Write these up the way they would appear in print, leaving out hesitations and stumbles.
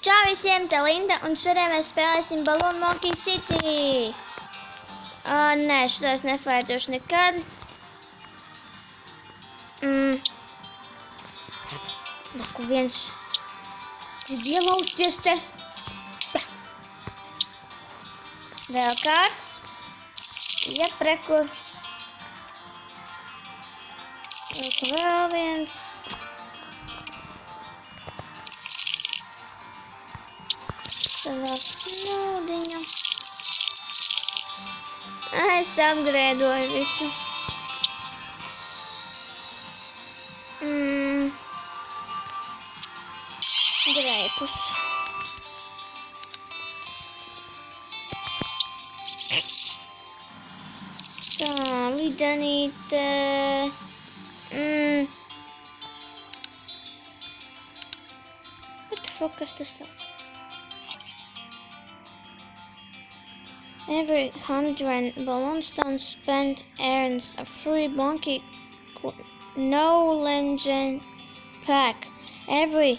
Čau visiem, te Linda, un šodien mēs spēlēsim Balloon Monkey City. Nē, šo es nefaidošu nekad. Naku viens grib ielausties te. Vēl kāds. Jep, reku. Vēl viens. Savāks naudiņu. Es te apgrēdoju visu. Greipus. Tā, lidanīte. What the fuck, kas tas tāds? Every 100 balloon stones spent earns a free monkey knowledge pack. Every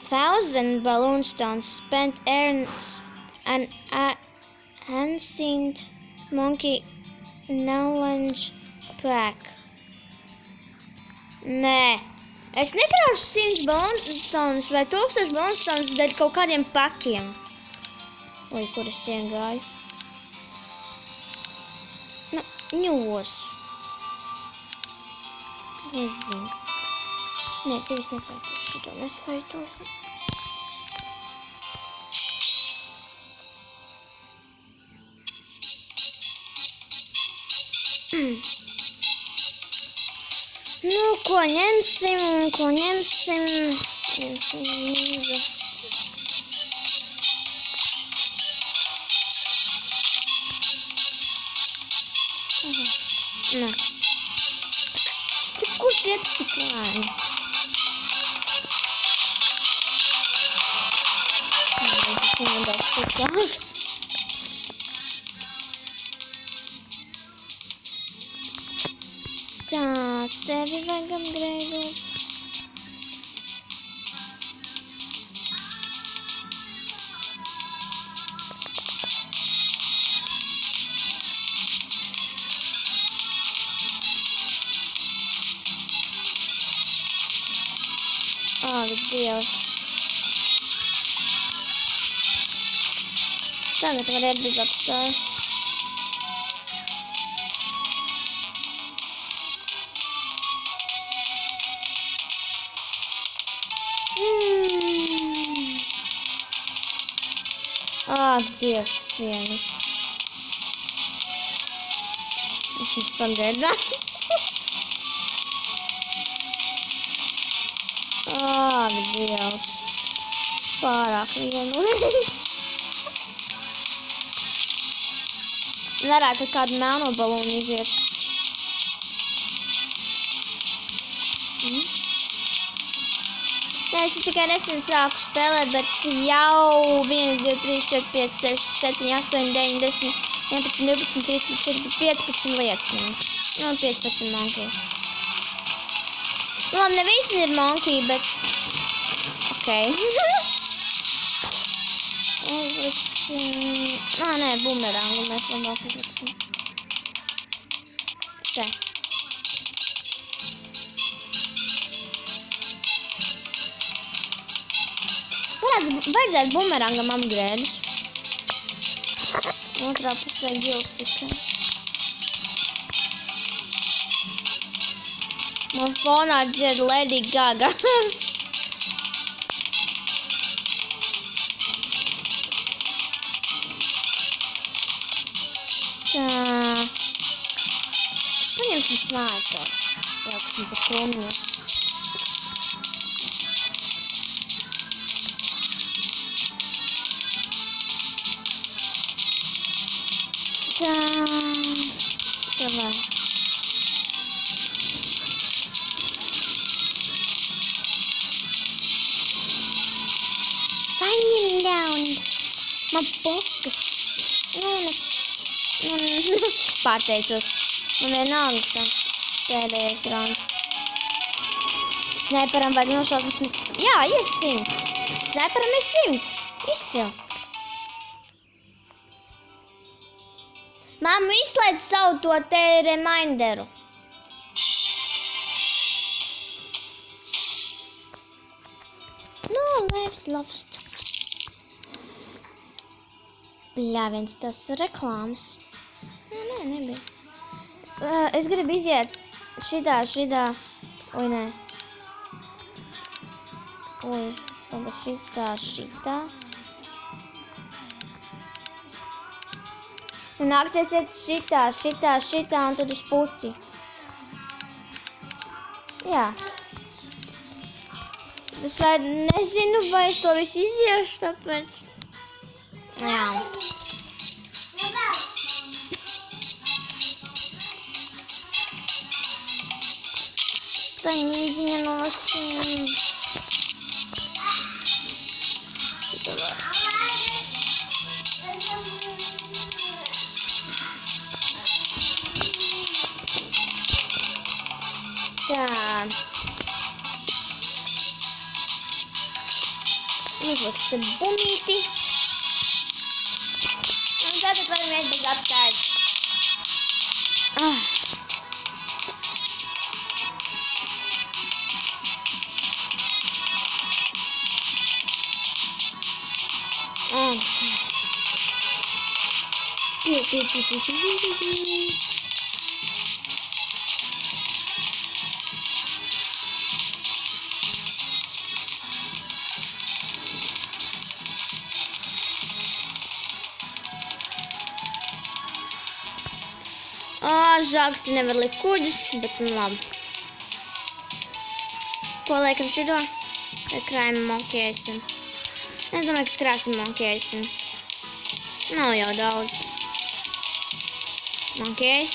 1,000 balloon stones spent earns an ancient monkey knowledge pack. Nē, es nekrāšu 100 balloon stones vai 1000 balloon stones dēļ kaut kādiem pakiem. Oi, kur es iegāju? Nu, ņos. Nezinu. Nē, tevis nefaitošu. Šito nesfaitosi. Nu, ko ņemsim? Ņemsim mīzu. Nē. Kurš iet tik lēni? Tas nedaudz tiklāk. Tā, tevi vajag apgreidot. Dievs. Tagad var iet bez apstājas. Dievs, vieni. Es jums pagaidu. Dievs. Pārāk vienu. Varētu kādu melno balonu iziet. Nē, es tikai nesen sāku spēlēt, bet jau 1, 2, 3, 4, 5, 6, 7, 8, 9, 10, 11, 12, 13, 14, 15 lietas. Nu, 15 monkey. Nu, labi, ne visi ir monkey, bet... Okay. Nē, bumerangu mēs labāk uzliksim. Te. Vajadzētu bumerangam apgrēdus. Otrā pusē gils tikai. Man fonā dzied Lady Gaga. Paņemsim snaiperu. Jāksim pa krumļus. Tā. Davai. Paņem ļauni. Man bokas. Pārteicos. Man vienalga tā pēdējais rauns. Snaiperam vajag nošaut vismaz... Jā, ir 100. Snaiperam ir 100. Izcili. Mamma, izslēdz savu to te reminderu. No, lives lost. Bļāviens, tas reklāmas. Nē, nebija. Es gribu iziet šitā. Oi, nē. Oi, tagad šitā. Un nāksies iet šitā, un tad uz puķi. Jā. Es vēl nezinu, vai es to visu iziešu, tāpēc... Jā. Tā nīdziņa nolasīja. Tā. Uzliks te bunīti. Un tātad varam iet bez apstājas. Žāk, te nevar likt kuģus, bet nu labi. Ko liekam šito? Vai krājam monkiesim? Es domāju, ka krāsim monkiesim. Nav jau daudz. Monkies.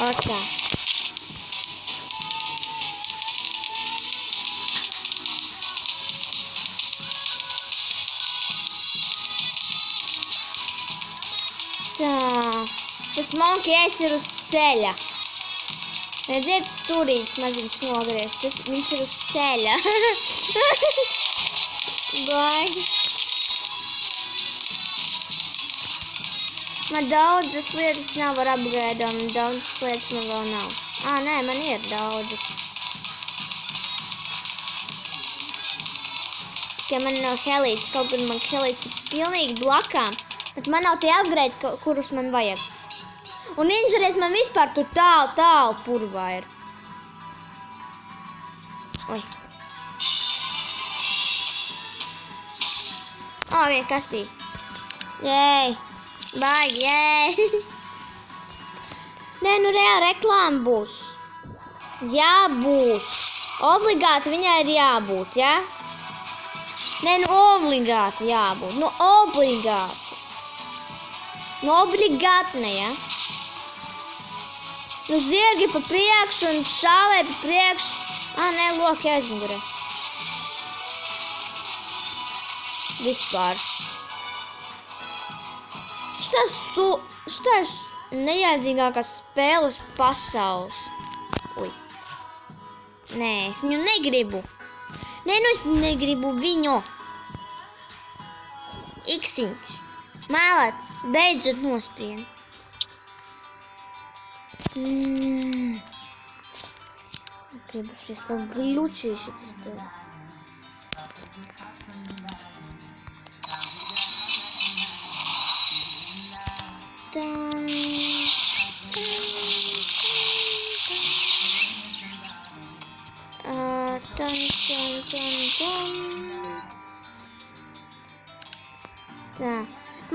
Otā. Tā. Tas monkies ir uz ceļa. Redziet, stūrītis maziņš nogriezt. Viņš ir uz ceļa. Baigi. Man daudzas lietas nav var upgrade, un daudzas lietas man vēl nav. Nē, man ir daudzas. Tikai man nav helītes, kaut gan man helītes ir pilnīgi blakām. Bet man nav tie upgrade, kurus man vajag. Un inžeries man vispār tur tālu purvā ir. Oi. Viena kastī. Jēj. Baigi, jēj. Nē, nu reāli reklāma būs. Jābūt. Obligāti viņai ir jābūt, jā? Nē, nu obligāti jābūt. Nu obligāti. Nu obligāti ne, jā? Nu zirgi pa priekšu un šāvē pa priekšu. Nē, loki aizmugurē. Vispār. Šitais nejādzīgākās spēles pasaules. Ui. Nē, es viņu negribu. Nē, nu es negribu viņu. Iksiņš. Mālāts, beidzot nosprien. Gribu šis vēl glučīši tas tev. Tā.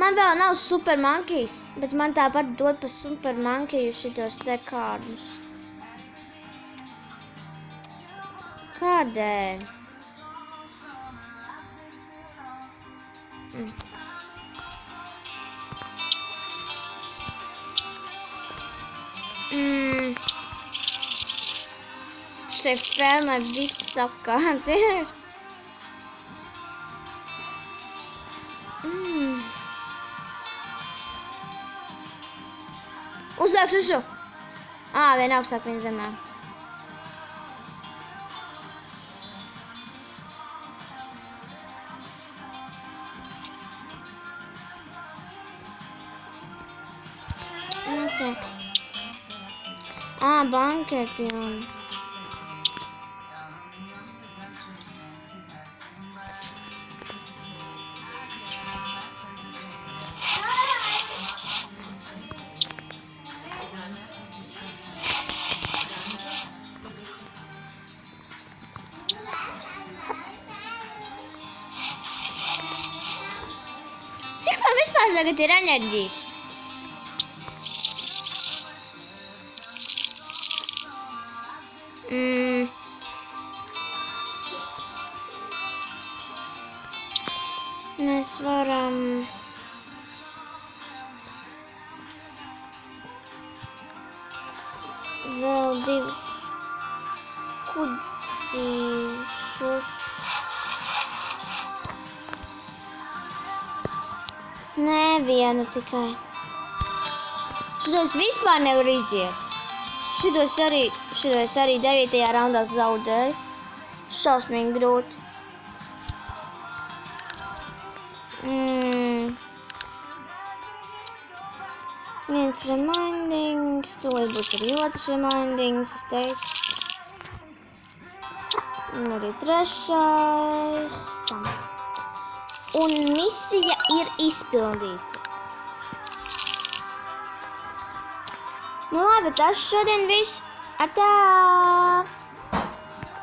Man vēl nav Super Monkeys, bet man tāpat dod pa Super Monkeyu šitos te kārdus. Kādēļ? Šai spēlē viss apkārt ir. Uzlāks visu. Vien augstāk, vien zemē. Tā. Banka ir pilna. Cik man vispār tagad ir enerģijas? Mēs varam... vēl divus kuģīšus. Nē, vienu tikai. Šitos vispār nevar iziet. Šitos arī 9. raundā zaudēju. Šausmīgi grūti. Viens remindings, tūlīt būs arī otrs remindings, es teicu. Un arī trešais. Tam. Un misija ir izpildīta. Nu labi, tas šodien viss. Atā!